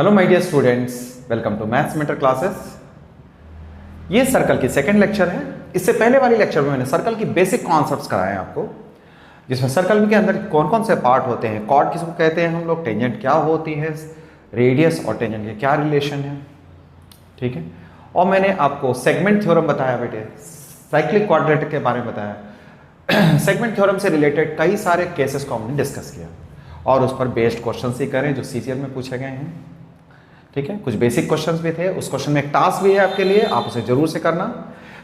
Hello my dear students, welcome to maths mentor classes. ये circle की second lecture है। इससे पहले वाली लेक्चर में मैंने सर्कल की बेसिक कॉन्सेप्ट्स कराए हैं आपको, जिसमें सर्कल के अंदर कौन कौन से पार्ट होते हैं, कॉर्ड किसको कहते हैं हम लोग, टेंजेंट क्या होती है, रेडियस और टेंजेंट के क्या रिलेशन है, ठीक है। और मैंने आपको सेगमेंट थ्योरम बताया बेटे, साइक्लिक क्वाड्रेटिक के बारे में बताया। सेगमेंट थ्योरम से रिलेटेड कई सारे केसेस को हमने डिस्कस किया और उस पर बेस्ड क्वेश्चन ही करें जो सीसीएल में पूछे गए हैं, ठीक है। कुछ बेसिक क्वेश्चंस भी थे, उस क्वेश्चन में एक टास्क भी है आपके लिए, आप उसे जरूर से करना।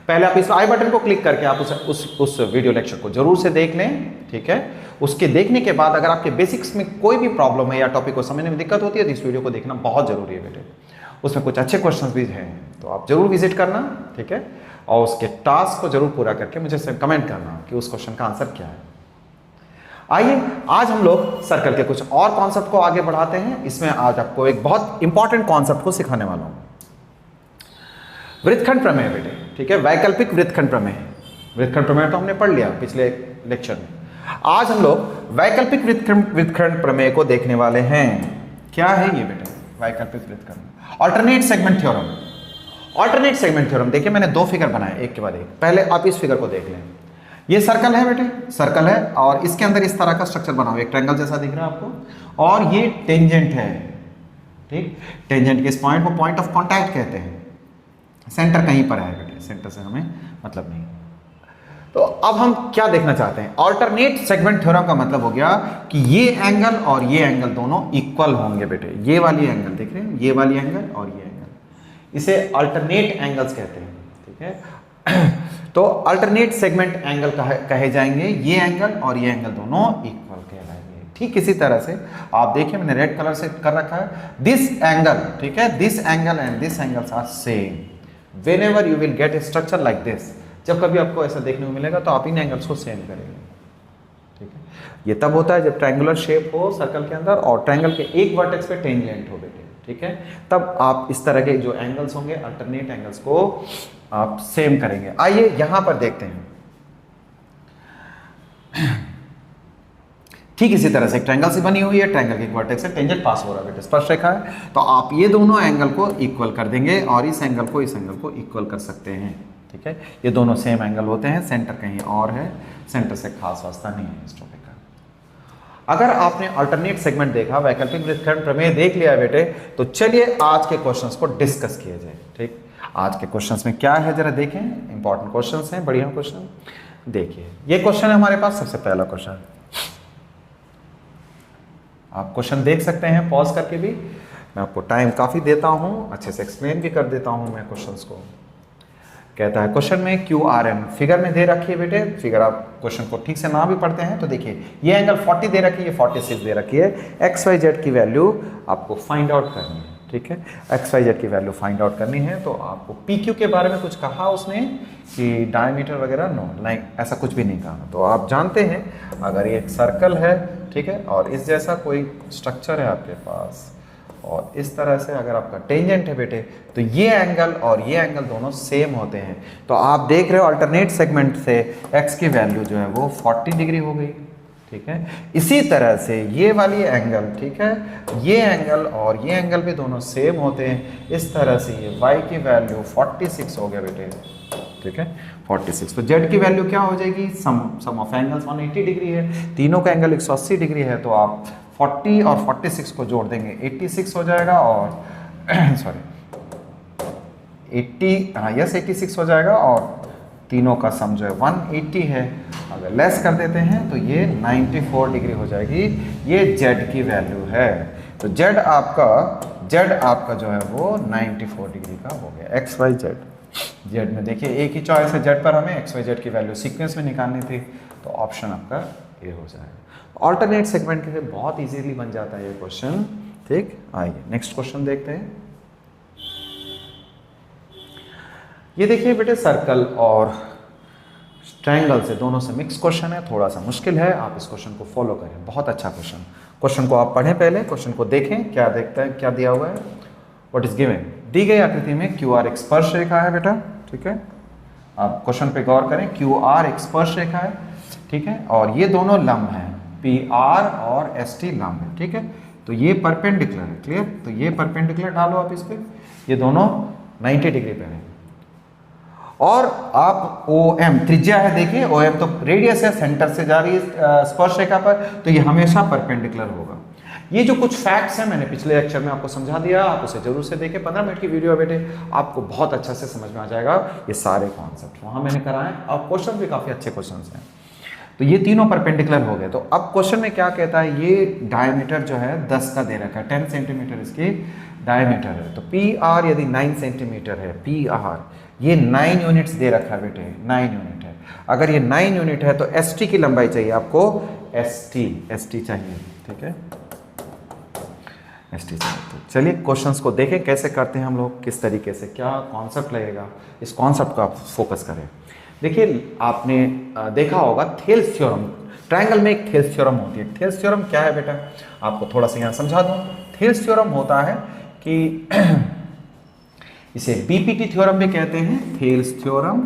पहले आप इस आई बटन को क्लिक करके आप उस वीडियो लेक्चर को जरूर से देख लें, ठीक है। उसके देखने के बाद अगर आपके बेसिक्स में कोई भी प्रॉब्लम है या टॉपिक को समझने में दिक्कत होती है तो इस वीडियो को देखना बहुत जरूरी है बेटे। उसमें कुछ अच्छे क्वेश्चन भी हैं तो आप जरूर विजिट करना, ठीक है। और उसके टास्क को जरूर पूरा करके मुझे कमेंट करना कि उस क्वेश्चन का आंसर क्या है। आइए आज हम लोग सर्कल के कुछ और कॉन्सेप्ट को आगे बढ़ाते हैं। इसमें आज आपको एक बहुत इंपॉर्टेंट कॉन्सेप्ट को सिखाने वाला हूं, वृत्तखंड प्रमेय बेटे, ठीक है। वैकल्पिक वृत्तखंड प्रमेय। वृत्तखंड प्रमेय तो हमने पढ़ लिया पिछले लेक्चर में। आज हम लोग वैकल्पिक वृत्तखंड प्रमेय को देखने वाले हैं। क्या है ये बेटे? वैकल्पिक वृत्तखंड, alternate segment theorem. Alternate segment theorem देखिए, मैंने दो फिगर बनाए एक के बाद एक। पहले आप इस फिगर को देख लें। ये सर्कल है बेटे, सर्कल है और इसके अंदर इस तरह का स्ट्रक्चर बना हुआ है, एक ट्रायंगल जैसा दिख रहा है आपको, और ये टेंजेंट है, ठीक। टेंजेंट के इस पॉइंट को पॉइंट ऑफ कांटेक्ट कहते हैं। सेंटर कहीं पर है बेटे, सेंटर से हमें मतलब नहीं। तो अब हम क्या देखना चाहते हैं? ऑल्टरनेट सेगमेंट थ्योरम का मतलब हो गया कि ये एंगल और ये एंगल दोनों इक्वल होंगे बेटे। ये वाली एंगल देख रहे हैं, ये वाली एंगल और ये एंगल, इसे अल्टरनेट एंगल्स कहते हैं, ठीक है। तो अल्टरनेट सेगमेंट एंगल कहे जाएंगे ये एंगल और ये एंगल दोनों इक्वल कहलाएंगे। ठीक इसी तरह से आप देखिए, मैंने रेड कलर से कर रखा है दिस एंगल, ठीक है। This angle and this angles are same whenever you will get a structure like this. जब कभी आपको ऐसा देखने को मिलेगा तो आप इन एंगल्स को सेम करेंगे, ठीक है। ये तब होता है जब ट्रायंगुलर शेप हो सर्कल के अंदर और ट्रायंगल के एक वर्टेक्स पे टेंजेंट हो बेटे, ठीक है। तब आप इस तरह के जो एंगल्स होंगे अल्टरनेट एंगल्स को आप सेम करेंगे। आइए यहां पर देखते हैं। ठीक इसी तरह से एक ट्रायंगल से बनी हुई है, ट्रायंगल के एक वर्टेक्स से टेंजेंट पास हो रहा है बेटे, स्पर्श रेखा है। तो आप ये दोनों एंगल को इक्वल कर देंगे और इस एंगल को इक्वल कर सकते हैं, ठीक है। ये दोनों सेम एंगल होते हैं, सेंटर कहीं और है, सेंटर से खास वास्ता नहीं है इस टॉपिक का। अगर आपने अल्टरनेट सेगमेंट देखा, वैकल्पिक वृत्तखंड प्रमेय देख लिया बेटे, तो चलिए आज के क्वेश्चंस को डिस्कस किया जाए, ठीक। आज के क्वेश्चंस में क्या है जरा देखें, इंपॉर्टेंट क्वेश्चंस हैं, बढ़िया क्वेश्चन। देखिए ये क्वेश्चन है हमारे पास, सबसे पहला क्वेश्चन। आप क्वेश्चन देख सकते हैं पॉज करके भी, मैं आपको टाइम काफी देता हूं, अच्छे से एक्सप्लेन भी कर देता हूं मैं क्वेश्चंस को। कहता है क्वेश्चन में QRM फिगर में दे रखी है बेटे। फिगर आप क्वेश्चन को ठीक से ना भी पढ़ते हैं तो देखिए, ये एंगल 40 दे रखी है, ये 46 दे रखी है। XYZ की वैल्यू आपको फाइंड आउट करनी है, ठीक है। XYZ की वैल्यू फाइंड आउट करनी है। तो आपको PQ के बारे में कुछ कहा उसने कि डायमीटर वगैरह, नो लाइक ऐसा कुछ भी नहीं कहा। तो आप जानते हैं अगर ये एक सर्कल है, ठीक है, और इस जैसा कोई स्ट्रक्चर है आपके पास और इस तरह से अगर आपका टेंजेंट है बेटे, तो ये एंगल और ये एंगल दोनों सेम होते हैं। तो आप देख रहे हो अल्टरनेट सेगमेंट से x की वैल्यू जो है वो 40 डिग्री हो गई, ठीक है। इसी तरह से ये वाली एंगल, ठीक है, ये एंगल और ये एंगल भी दोनों सेम होते हैं। इस तरह से ये y की वैल्यू 46 हो गया बेटे, ठीक है, 46। तो z की वैल्यू क्या हो जाएगी? सम ऑफ एंगल्स 180 डिग्री है, तीनों का एंगल 180 डिग्री है। तो आप 40 और 46 को जोड़ देंगे, 86 हो जाएगा और सॉरी 86 हो जाएगा और तीनों का सम जो है 180 है। अगर लेस कर देते हैं तो ये 94 डिग्री हो जाएगी। ये z की वैल्यू है। तो z आपका जो है वो 94 डिग्री का हो गया। XYZ, z में देखिए एक ही चॉइस है, z पर हमें XYZ की वैल्यू सीक्वेंस में निकालनी थी, तो ऑप्शन आपका ये हो जाएगा। ऑल्टरनेट सेगमेंट के लिए बहुत इजीली बन जाता है ये क्वेश्चन, ठीक। आइए नेक्स्ट क्वेश्चन देखते हैं। ये देखिए बेटे, सर्कल और ट्रायंगल से दोनों से मिक्स क्वेश्चन है, थोड़ा सा मुश्किल है, आप इस क्वेश्चन को फॉलो करें। बहुत अच्छा क्वेश्चन। क्वेश्चन को आप पढ़ें, पहले क्वेश्चन को देखें, क्या देखता है, क्या दिया हुआ है। What is given? दी गई आकृति में QR एक स्पर्श रेखा है बेटा, ठीक है। आप क्वेश्चन पे गौर करें, QR एक स्पर्श रेखा है, ठीक है, और ये दोनों लंब हैं, PR और ST लंब है, ठीक है। तो ये परपेंडिकुलर है, क्लियर। तो ये परपेंडिकुलर डालो आप इस पे, ये दोनों 90 डिग्री पे हैं। और आप OM त्रिज्या है, देखिए OM तो रेडियस है, सेंटर से जा रही है स्पर्श रेखा पर, तो ये हमेशा परपेंडिकुलर होगा। ये जो कुछ फैक्ट्स हैं मैंने पिछले लेक्चर में आपको समझा दिया, आप उसे जरूर से देखें। 15 मिनट की वीडियो है बेटे, आपको बहुत अच्छा से समझ में आ जाएगा ये सारे कॉन्सेप्ट, वहां मैंने कराए और क्वेश्चन भी काफी अच्छे क्वेश्चन हैं। तो ये तीनों परपेंडिकुलर हो गए। तो अब क्वेश्चन में क्या कहता है, ये डायमीटर जो है 10 का दे रखा है, 10 सेंटीमीटर इसकी डायमीटर है। तो PR यदि 9 सेंटीमीटर है, PR ये 9 यूनिट्स दे रखा है बेटे, 9 यूनिट है। अगर ये 9 यूनिट है तो ST की लंबाई चाहिए आपको, ST चाहिए, ठीक है, ST चाहिए। तो चलिए क्वेश्चंस को देखें कैसे करते हैं हम लोग, किस तरीके से, क्या कॉन्सेप्ट लगेगा, इस कॉन्सेप्ट को आप फोकस करें। देखिए आपने देखा होगा थेल्स थ्योरम, ट्रायंगल में एक थेल्स थ्योरम होती है। थेल्स थ्योरम क्या है बेटा, आपको थोड़ा सा यहाँ समझा दूँ। थेल्स थ्योरम होता है कि इसे BPT थ्योरम भी कहते हैं, थेल्स थ्योरम,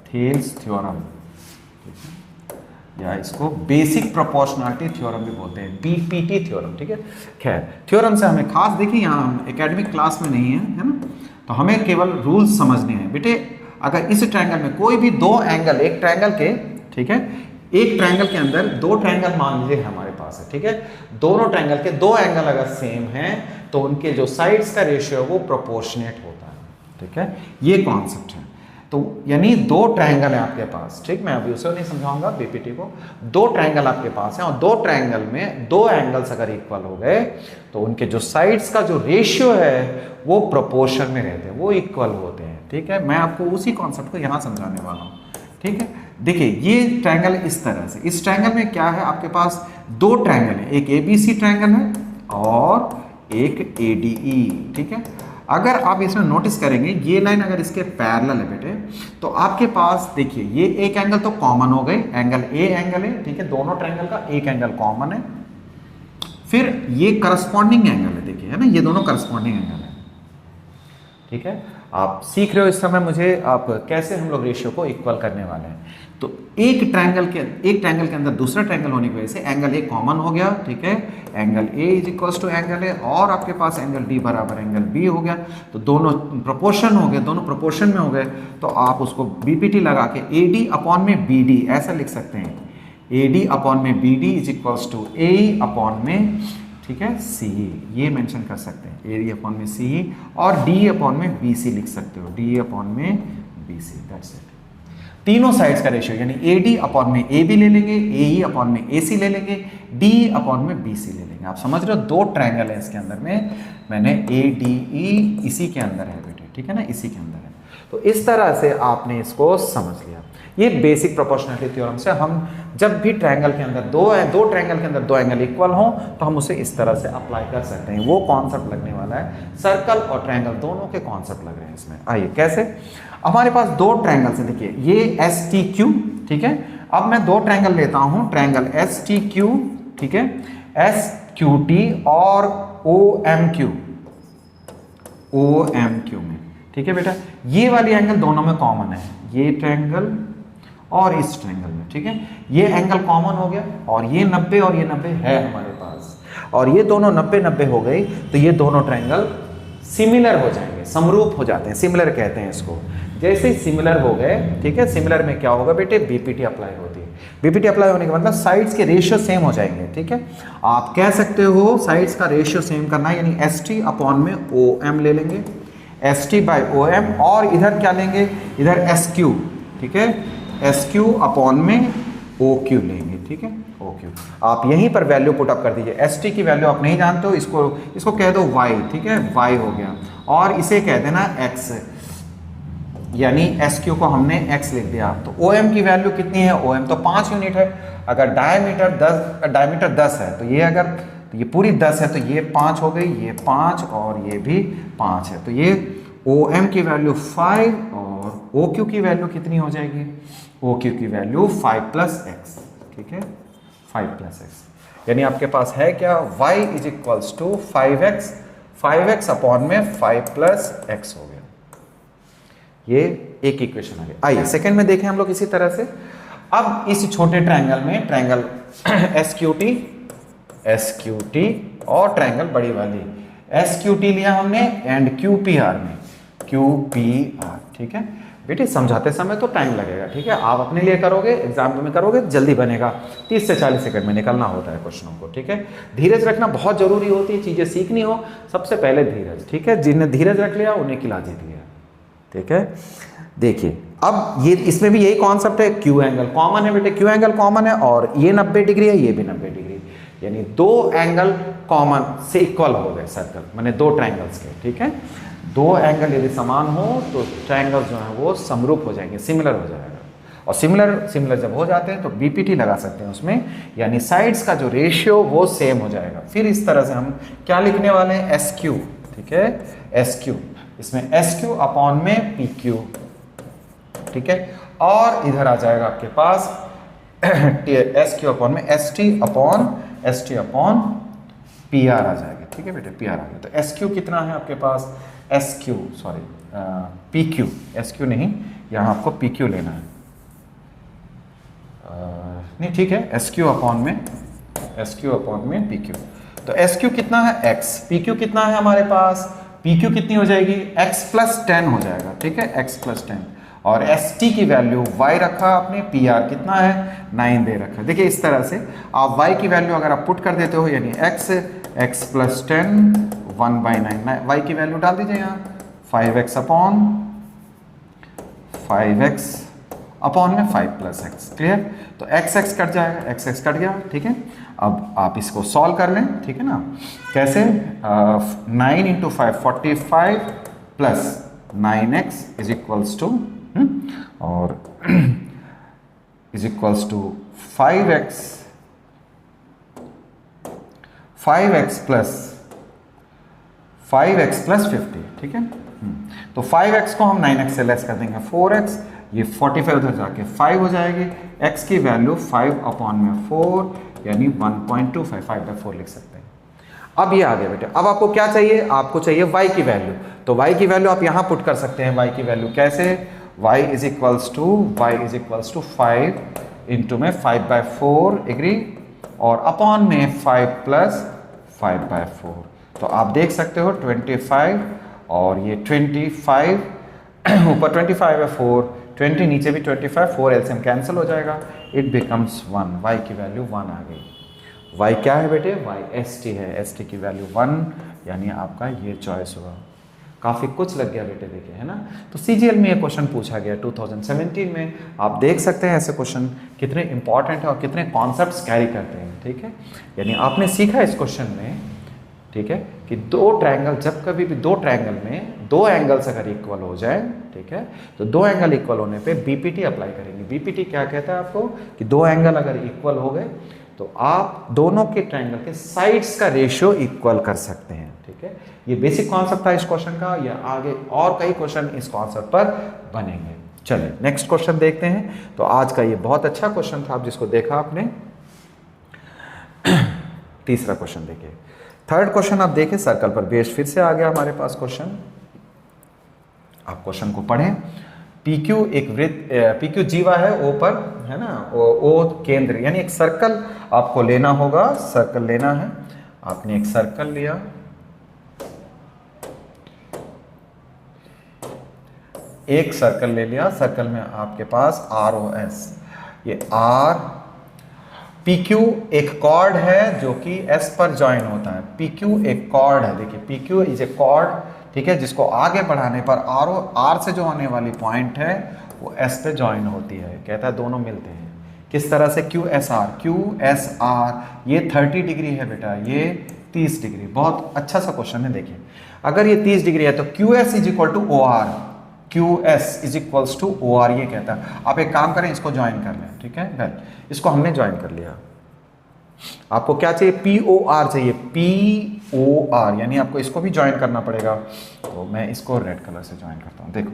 थेल्स थ्योरम, या इसको बेसिक प्रोपोर्शनलिटी थ्योरम भी बोलते हैं, BPT थ्योरम, ठीक है। खैर थ्योरम से हमें खास, देखिए यहाँ हम एकेडमिक क्लास में नहीं है ना, तो हमें केवल रूल्स समझने हैं बेटे। अगर इस ट्रायंगल में कोई भी दो एंगल, एक ट्रायंगल के, ठीक है, एक ट्रायंगल के अंदर दो ट्रायंगल मान लीजिए हमारे पास है, ठीक है, दोनों ट्रायंगल के दो एंगल अगर सेम हैं तो उनके जो साइड्स का रेशियो है वो प्रोपोर्शनेट होता है, ठीक है, ये कॉन्सेप्ट है। तो यानी दो ट्रायंगल है आपके पास, ठीक, मैं अभी उसे नहीं समझाऊंगा BPT को। दो ट्रायंगल आपके पास है और दो ट्रायंगल में दो एंगल्स अगर इक्वल हो गए तो उनके जो साइड्स का जो रेशियो है वो प्रोपोर्शन में रहते हैं, वो इक्वल होते हैं, ठीक है। मैं आपको उसी कॉन्सेप्ट को यहाँ समझाने वाला हूँ, ठीक है। देखिए ये ट्रायंगल इस तरह से, इस ट्रायंगल में क्या है, आपके पास दो ट्रायंगल है, एक ABC ट्रायंगल है और एक ADE, ठीक है। अगर आप इसमें नोटिस करेंगे ये लाइन अगर इसके पैरेलल है बेटे, तो आपके पास देखिए ये एक एंगल तो कॉमन हो गई, एंगल A एंगल है, ठीक है, दोनों ट्रायंगल का एक एंगल कॉमन है। फिर ये करस्पॉन्डिंग एंगल है, देखिए है ना, ये दोनों करस्पॉन्डिंग एंगल है, ठीक है। आप सीख रहे हो इस समय मुझे, आप कैसे हम लोग रेशियो को इक्वल करने वाले हैं। तो एक ट्रायंगल के अंदर दूसरा ट्रायंगल होने की वजह से एंगल A कॉमन हो गया, ठीक है, angle A is equals to angle A, और आपके पास एंगल D बराबर एंगल B हो गया। तो दोनों प्रोपोर्शन हो गए, दोनों प्रोपोर्शन में हो गए, तो आप उसको BPT लगा के AD अपॉन में BD ऐसा लिख सकते हैं, AD अपॉन में BD is equals to AE upon में, ठीक है, CE, ये मेंशन कर सकते हैं, AD अपॉन में CE, और DE अपॉन में BC लिख सकते हो, DE अपॉन में BC, दैट्स इट। तीनों साइड्स का रेशियो यानी AD अपॉन में AB ले लेंगे, AE अपॉन में AC ले लेंगे, DE अपॉन में BC ले लेंगे। आप समझ रहे हो, दो ट्रायंगल है इसके अंदर में, मैंने ADE इसी के अंदर है बेटे, ठीक है ना, इसी के अंदर है। तो इस तरह से आपने इसको समझ लिया। ये बेसिक प्रोपोर्शनलिटी थ्योरम से हम जब भी ट्रायंगल के अंदर दो ट्रायंगल के अंदर दो एंगल इक्वल हों तो हम उसे इस तरह से अप्लाई कर सकते हैं। वो कॉन्सेप्ट लगने वाला है, सर्कल और ट्रायंगल दोनों के कॉन्सेप्ट लग रहे हैं इसमें। आइए कैसे, हमारे पास दो ट्रायंगल्स हैं, देखिए ये STQ, ठीक है। अब मैं दो ट्रायंगल लेता हूं, ट्रायंगल STQ, ठीक है, SQT और OMQ में, ठीक है बेटा, ये वाली एंगल दोनों में कॉमन है, ये ट्रायंगल और इस ट्रायंगल में, ठीक है, ये एंगल कॉमन हो गया और ये 90 और ये 90 है हमारे पास, और ये दोनों 90-90 हो गई, तो ये दोनों ट्रायंगल सिमिलर हो जाएंगे, समरूप हो जाते हैं, सिमिलर कहते हैं इसको। जैसे ही सिमिलर हो गए, ठीक है, सिमिलर में क्या होगा बेटे, BPT अप्लाई होती है। BPT अप्लाई होने के मतलब साइड्स के रेशियो सेम हो जाएंगे, ठीक है। आप कह सकते हो साइड्स का रेशियो सेम करना है, यानी ST अपॉन में OM ले लेंगे, ST बाई OM, और इधर क्या लेंगे, इधर SQ, ठीक है, SQ अपॉन में OQ लेंगे, ठीक है, OQ। आप यहीं पर वैल्यू पुट अप कर दीजिए। ST की वैल्यू आप नहीं जानते हो, इसको कह दो Y, ठीक है, Y हो गया, और इसे कह देना X, यानी SQ को हमने X लिख दिया। तो OM की वैल्यू कितनी है, OM तो 5 यूनिट है। अगर डायमीटर 10 है तो ये अगर तो ये पूरी 10 है तो ये 5 हो गई, ये 5 और ये भी 5 है, तो ये OM की वैल्यू 5 और OQ की वैल्यू कितनी हो जाएगी, OQ की वैल्यू 5 + x, ठीक है, 5 + x, यानी आपके पास है क्या, y is equals to 5x upon में 5 + x हो गया। ये एक इक्वेशन आ गई। आइए सेकंड में देखें हम लोग इसी तरह से। अब इस छोटे ट्रायंगल में, triangle SQT, S Q T और ट्रायंगल बड़ी वाली एस क्यू टी लिया हमने एंड क्यू पी आर में क्यू पी आर। ठीक है बेटे, समझाते समय तो टाइम लगेगा, ठीक है, आप अपने लिए करोगे, एग्जाम में करोगे जल्दी बनेगा, 30 से 40 सेकंड में निकलना होता है क्वेश्चनों को। ठीक है, धीरज रखना बहुत जरूरी होती है, चीजें सीखनी हो सबसे पहले धीरज। ठीक है, जिन्हें धीरज रख लिया उन्हें किला जीत लिया। ठीक है, देखिए अब ये इसमें भी यही कॉन्सेप्ट है, क्यू एंगल कॉमन है बेटे, क्यू एंगल कॉमन है और ये 90 डिग्री है, ये भी 90 डिग्री, यानी दो एंगल कॉमन से इक्वल हो गए सर्कल, माने दो ट्रायंगल्स के। ठीक है, दो एंगल यदि समान हो तो ट्रायंगल जो है वो समरूप हो जाएंगे, सिमिलर हो जाएगा, और सिमिलर जब हो जाते हैं तो बीपीटी लगा सकते हैं उसमें, यानी साइड्स का जो रेशियो वो सेम हो जाएगा। फिर इस तरह से हम क्या लिखने वाले हैं, एस क्यू। ठीक है, एस क्यू, इसमें एस क्यू अपॉन में पी क्यू। ठीक है, और इधर आ जाएगा आपके पास एस क्यू अपॉन में S T upon P R आ जाएगा। ठीक है बेटे, पी आर आ गया, तो एस क्यू कितना है आपके पास, S Q sorry P Q, S Q नहीं, यहाँ आपको पी क्यू लेना है, नहीं ठीक है, एस क्यू अपॉन में पी क्यू। तो एस क्यू कितना है एक्स, पी क्यू कितना है हमारे पास, पी क्यू कितनी हो जाएगी, एक्स प्लस 10 हो जाएगा। ठीक है, एक्स प्लस 10, और एस टी की वैल्यू वाई रखा आपने, पी आर कितना है 9 दे रखा। देखिए इस तरह से आप वाई की वैल्यू अगर आप पुट कर देते हो, यानी एक्स प्लस 10 1/9, वाई की वैल्यू डाल दीजिए यहाँ 5x अपॉन में 5 प्लस एक्स। क्लियर, तो x कट जाएगा, x कट गया। ठीक है, अब आप इसको सॉल्व कर लें, ठीक है ना, कैसे, 9 into 5 45 plus 9x is equals to और is equals to 5x plus 50। ठीक है, तो 5x को हम 9x से लेस कर देंगे 4x, ये 45 उधर जाके 5 हो जाएगी, x की वैल्यू 5 अपॉन में 4 यानी 1.25 5/4 लिख सकते हैं। अब ये आ गया बेटे, अब आपको क्या चाहिए, आपको चाहिए y की वैल्यू, तो y की वैल्यू आप यहाँ पुट कर सकते हैं। y की वैल्यू कैसे, y is equals to 5 into में 5/4 एग्री, और अपॉन में 5 प्लस 5/4, तो आप देख सकते हो 25 और ये 25 ऊपर 25 है 4, 20 नीचे भी 25, 4 एलसीएम कैंसिल हो जाएगा, इट बिकम्स 1, y की वैल्यू 1 आ गई। y क्या है बेटे, y st है, st की वैल्यू 1, यानी आपका ये चॉइस हुआ। काफ़ी कुछ लग गया बेटे, देखिए है ना। तो सीजीएल में ये क्वेश्चन पूछा गया 2017 में, आप देख सकते हैं ऐसे क्वेश्चन कितने इंपॉर्टेंट है और कितने कॉन्सेप्ट्स कैरी करते हैं। ठीक है, यानी आपने सीखा इस क्वेश्चन में, ठीक है, कि दो ट्रायंगल, जब कभी भी दो ट्रायंगल में दो एंगल्स अगर इक्वल हो जाए, ठीक है, तो दो एंगल इक्वल होने पे बीपीटी अप्लाई करेंगे। बीपीटी क्या कहता है आपको, कि दो एंगल अगर इक्वल हो गए तो आप दोनों के ट्रायंगल के साइड्स का रेशियो इक्वल कर सकते हैं। ठीक है, ये बेसिक कॉन्सेप्ट था इस क्वेश्चन का, या आगे और कई क्वेश्चन इस कॉन्सेप्ट पर बनेंगे। चलिए नेक्स्ट क्वेश्चन देखते हैं। तो आज का ये बहुत अच्छा क्वेश्चन था, आप जिसको देखा आपने। तीसरा क्वेश्चन देखिए, थर्ड क्वेश्चन आप देखें, सर्कल पर बेस्ड फिर से आ गया हमारे पास क्वेश्चन। आप क्वेश्चन को पढ़ें। PQ एक वृत्त, PQ जीवा है O पर, है ना, O केंद्र, यानी एक सर्कल आपको लेना होगा, सर्कल लेना है। आपने एक सर्कल लिया, एक सर्कल ले लिया, सर्कल में आपके पास ROS, ये R, PQ एक कॉर्ड है जो कि S पर ज्वाइन होता है। PQ एक कॉर्ड है, देखिए PQ इज ए कॉर्ड, ठीक है, जिसको आगे बढ़ाने पर R से जो आने वाली पॉइंट है वो S पे ज्वाइन होती है। कहता है दोनों मिलते हैं, किस तरह से, QSR ये 30 डिग्री है बेटा, ये 30 डिग्री। बहुत अच्छा सा क्वेश्चन है, देखिए अगर ये 30 डिग्री है तो QS is equal to OR, QS is equals to OR, ये कहता है। आप एक काम करें, इसको ज्वाइन कर लें, ठीक है, वेल इसको हमने ज्वाइन कर लिया। आपको क्या चाहिए, POR चाहिए, POR, यानी आपको इसको भी ज्वाइन करना पड़ेगा। तो मैं इसको रेड कलर से ज्वाइन करता हूं। देखो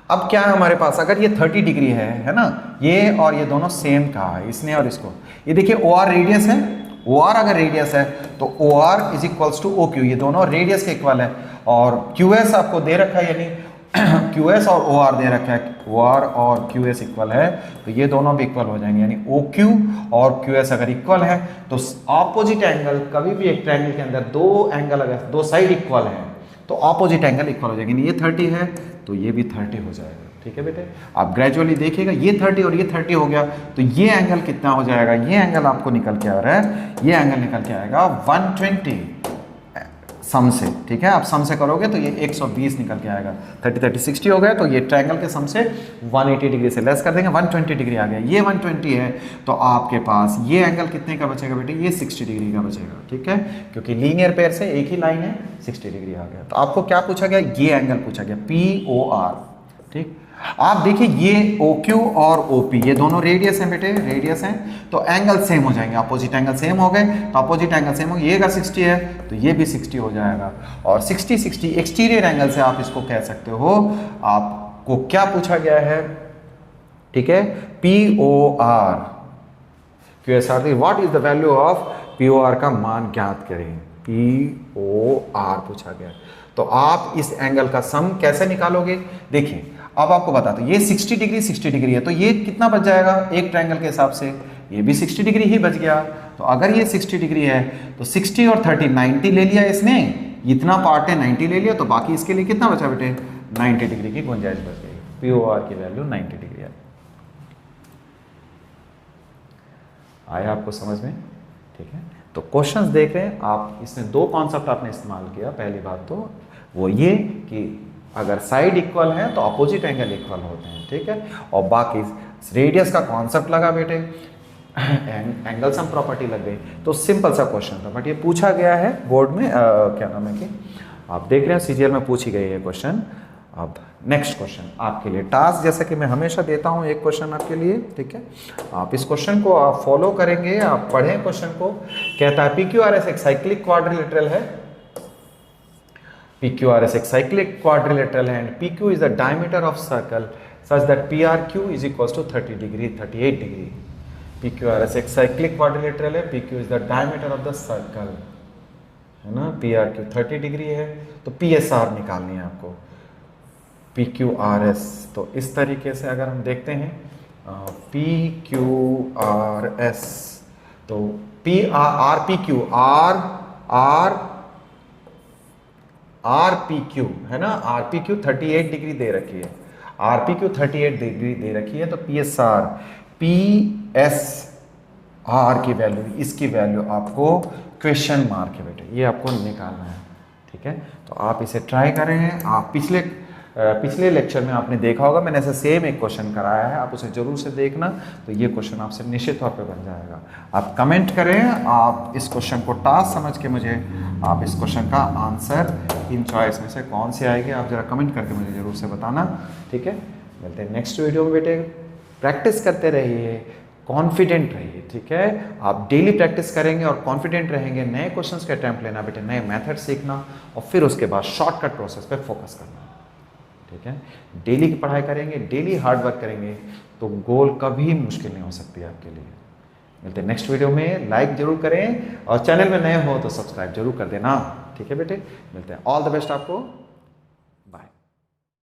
अब क्या है हमारे पास, अगर ये 30 डिग्री है ना, ये और ये दोनों सेम कहा है, इसने और इसको, ये देखिए OR रेडियस है, OR अगर रेडियस है तो OR is equals to OQ, ये दोनों रेडियस के इक्वल है। और QS आपको दे रखा है, यानी क्यू एस और ओ आर दे रखा है, ओ आर और क्यू एस इक्वल है, तो ये दोनों भी इक्वल हो जाएंगे, यानी ओ क्यू और क्यू एस अगर इक्वल है तो ऑपोजिट एंगल, कभी भी एक ट्रायंगल के अंदर दो एंगल अगर दो साइड इक्वल है तो ऑपोजिट एंगल इक्वल हो जाएंगे। ये 30 है तो ये भी 30 हो जाएगा। ठीक है बेटे, आप ग्रेजुअली देखिएगा, ये 30 और ये 30 हो गया तो ये एंगल कितना हो जाएगा, ये एंगल आपको निकल के आ रहा है, ये एंगल निकल के आएगा 120 सम से। ठीक है, आप सम से करोगे तो ये 120 निकल के आएगा। 30 30 60 हो गया तो ये ट्रायंगल के सम से 180 डिग्री से लेस कर देंगे, 120 डिग्री आ गया। ये 120 है तो आपके पास ये एंगल कितने का बचेगा बेटे, ये 60 डिग्री का बचेगा। ठीक है, क्योंकि लीनियर पेयर से एक ही लाइन है, 60 डिग्री आ गया। तो आपको क्या पूछा गया, ये एंगल पूछा गया POR। ठीक, आप देखिए ये OQ और OP ये दोनों रेडियस हैं बेटे, रेडियस हैं तो एंगल सेम हो जाएंगे, अपोजिट एंगल सेम हो गए तो अपोजिट एंगल सेम हो गए। ये का 60 है तो ये भी 60 हो जाएगा, और 60 60 एक्सटीरियर एंगल से आप इसको कह सकते हो। आपको क्या पूछा गया है, ठीक है, POR QSR, what is the value of POR का मान ज्ञात करें, POR पूछा गया। तो आप इस एंगल का सम कैसे निकालोगे, देखिए अब आपको बताता हूं, ये 60 डिग्री है तो ये कितना बच जाएगा एक ट्रायंगल के हिसाब से, ये भी 60 डिग्री ही बच गया। तो अगर ये 60 डिग्री है तो 60 और 30 90 ले लिया इसने, इतना पार्ट है 90 ले लिया, तो बाकी इसके लिए कितना बचा बेटे, 90 डिग्री की गुंजाइश बच गई। POR की वैल्यू 90 डिग्री है। आया आपको समझ में? ठीक है, तो क्वेश्चंस देख रहे हैं आप, इसमें दो कॉन्सेप्ट आपने इस्तेमाल किया। पहली बात तो वो ये कि अगर साइड इक्वल है तो अपोजिट एंगल इक्वल होते हैं। ठीक है, और बाकी रेडियस का कॉन्सेप्ट लगा बेटे, एंगल सम प्रॉपर्टी लग गई, तो सिंपल सा क्वेश्चन था, बट ये पूछा गया है बोर्ड में, क्या नाम है कि आप देख रहे हैं सीजीएल में पूछी गई है क्वेश्चन। अब नेक्स्ट क्वेश्चन आपके लिए टास्क, जैसा कि मैं हमेशा देता हूं एक क्वेश्चन आपके लिए। ठीक है, आप इस क्वेश्चन को आप फॉलो करेंगे, आप पढ़ें क्वेश्चन को। कहता है PQRS एक साइक्लिक क्वाड्रिलेटरल है, PQRS एक साइक्लिक क्वाड्रिलेटरल है, and PQ is the diameter of circle such that PRQ is equals to 30 degree 38 degree. PQRS एक साइक्लिक क्वाड्रिलेटरल है, PQ is the diameter of the circle, है ना, PRQ 30 degree है, तो PSR निकालनी है आपको, PQRS। तो इस तरीके से अगर हम देखते हैं PQRS, तो RPQ है ना, RPQ 38 डिग्री दे रखी है, RPQ 38 डिग्री दे रखी है, तो PSR की वैल्यू, इसकी वैल्यू आपको क्वेश्चन मार्क है बेटे, ये आपको निकालना है। ठीक है, तो आप इसे ट्राई करें। आप पिछले लेक्चर में आपने देखा होगा, मैंने ऐसे सेम एक क्वेश्चन कराया है, आप उसे जरूर से देखना, तो ये क्वेश्चन आपसे निश्चित तौर पे बन जाएगा। आप कमेंट करें, आप इस क्वेश्चन को टास्क समझ के मुझे आप इस क्वेश्चन का आंसर इन चॉइस में से कौन से आएगी, आप जरा कमेंट करके मुझे जरूर से बताना। ठीक है, मिलते हैं नेक्स्ट वीडियो में बेटे। प्रैक्टिस करते रहिए, कॉन्फिडेंट रहिए। ठीक है, आप डेली प्रैक्टिस करेंगे और कॉन्फिडेंट रहेंगे, नए क्वेश्चंस के अटेम्प्ट लेना बेटे, नए मेथड सीखना, और फिर उसके बाद शॉर्टकट प्रोसेस पे फोकस करना। ठीक है, डेली की पढ़ाई करेंगे, डेली हार्ड वर्क करेंगे, तो गोल कभी मुश्किल नहीं हो सकती आपके लिए। मिलते हैं नेक्स्ट वीडियो में, लाइक जरूर करें, और चैनल में नए हो तो सब्सक्राइब जरूर कर देना। ठीक है बेटे, मिलते हैं, ऑल द बेस्ट आपको।